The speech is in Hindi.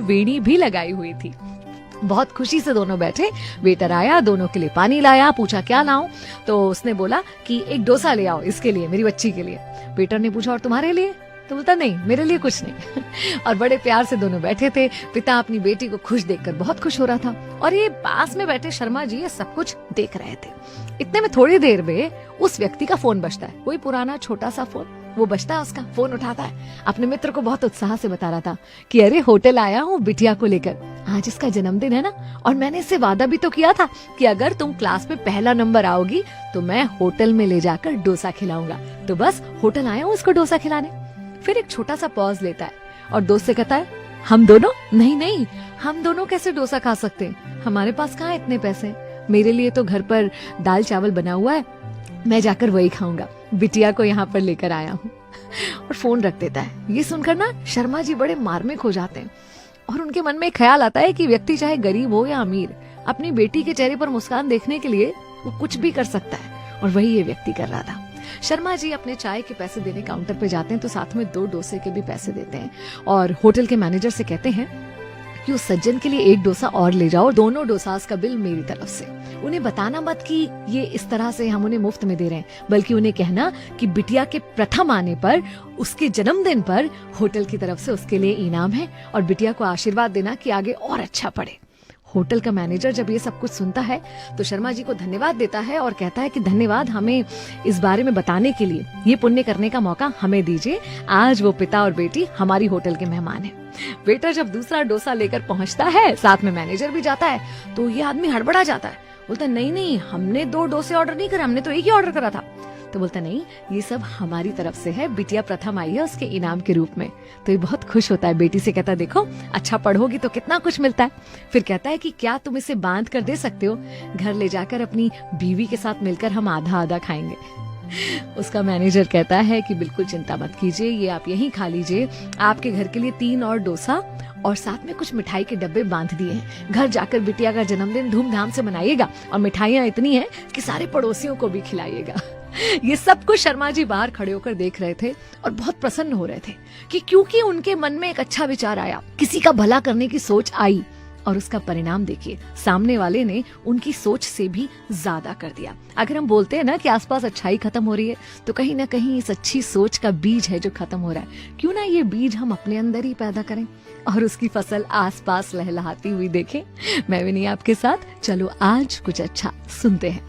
बेड़ी भी लगाई हुई थी। बहुत खुशी से दोनों बैठे। वेटर आया, दोनों के लिए पानी लाया, पूछा क्या लाऊं, तो उसने बोला कि एक डोसा ले आओ इसके लिए, मेरी बच्ची के लिए। वेटर ने पूछा और तुम्हारे लिए, तो बोलता नहीं मेरे लिए कुछ नहीं। और बड़े प्यार से दोनों बैठे थे। पिता अपनी बेटी को खुश देखकर बहुत खुश हो रहा था और ये पास में बैठे शर्मा जी ये सब कुछ देख रहे थे। इतने में थोड़ी देर में उस व्यक्ति का फोन बजता है, कोई पुराना छोटा सा फोन, वो बजता है, उसका फोन उठाता है। अपने मित्र को बहुत उत्साह से बता रहा था कि अरे होटल आया हूँ बिटिया को लेकर, आज इसका जन्मदिन है ना, और मैंने इससे वादा भी तो किया था कि अगर तुम क्लास में पहला नंबर आओगी तो मैं होटल में ले जाकर डोसा खिलाऊंगा, तो बस होटल आया हूँ उसको डोसा खिलाने। फिर एक छोटा सा पॉज लेता है और दोस्त से कहता है हम दोनों, नहीं नहीं हम दोनों कैसे डोसा खा सकते हैं, हमारे पास कहाँ इतने पैसे, मेरे लिए तो घर पर दाल चावल बना हुआ है, मैं जाकर वही खाऊंगा, बिटिया को यहाँ पर लेकर आया हूँ। और फोन रख देता है। ये सुनकर ना शर्मा जी बड़े मार्मिक हो जाते हैं और उनके मन में ख्याल आता है कि व्यक्ति चाहे गरीब हो या अमीर, अपनी बेटी के चेहरे पर मुस्कान देखने के लिए वो कुछ भी कर सकता है, और वही ये व्यक्ति कर रहा था। शर्मा जी अपने चाय के पैसे देने काउंटर पे जाते हैं तो साथ में 2 डोसे के भी पैसे देते हैं और होटल के मैनेजर से कहते हैं कि उस सज्जन के लिए 1 डोसा और ले जाओ, दोनों डोसास का बिल मेरी तरफ से। उन्हें बताना मत कि ये इस तरह से हम उन्हें मुफ्त में दे रहे हैं, बल्कि उन्हें कहना कि बिटिया के प्रथम आने पर, उसके जन्मदिन पर होटल की तरफ से उसके लिए इनाम है, और बिटिया को आशीर्वाद देना कि आगे और अच्छा पढ़े। होटल का मैनेजर जब ये सब कुछ सुनता है तो शर्मा जी को धन्यवाद देता है और कहता है कि धन्यवाद हमें इस बारे में बताने के लिए, ये पुण्य करने का मौका हमें दीजिए, आज वो पिता और बेटी हमारी होटल के मेहमान हैं। वेटर जब दूसरा डोसा लेकर पहुंचता है, साथ में मैनेजर भी जाता है, तो ये आदमी हड़बड़ा जाता है, बोलता नहीं नहीं हमने 2 डोसे ऑर्डर नहीं करे, हमने तो एक ही ऑर्डर करा था। तो बोलता नहीं ये सब हमारी तरफ से है, बिटिया प्रथम आई है उसके इनाम के रूप में। तो ये बहुत खुश होता है, बेटी से कहता है देखो अच्छा पढ़ोगी तो कितना कुछ मिलता है। फिर कहता है कि क्या तुम इसे बांध कर दे सकते हो, घर ले जाकर अपनी बीवी के साथ मिलकर हम आधा आधा खाएंगे। उसका मैनेजर कहता है कि बिल्कुल चिंता मत कीजिए, ये आप यहीं खा लीजिए, आपके घर के लिए 3 और डोसा और साथ में कुछ मिठाई के डब्बे बांध दिए हैं, घर जाकर बिटिया का जन्मदिन धूमधाम से मनाइएगा और मिठाइयाँ इतनी हैं कि सारे पड़ोसियों को भी खिलाइएगा। ये सब कुछ शर्मा जी बाहर खड़े होकर देख रहे थे और बहुत प्रसन्न हो रहे थे कि क्योंकि उनके मन में एक अच्छा विचार आया, किसी का भला करने की सोच आई, और उसका परिणाम देखिए, सामने वाले ने उनकी सोच से भी ज्यादा कर दिया। अगर हम बोलते हैं ना कि आसपास अच्छाई खत्म हो रही है, तो कहीं ना कहीं इस अच्छी सोच का बीज है जो खत्म हो रहा है। क्यों ना ये बीज हम अपने अंदर ही पैदा करें और उसकी फसल आसपास लहलहाती हुई देखें। मैं भी नहीं आपके साथ, चलो आज कुछ अच्छा सुनते हैं।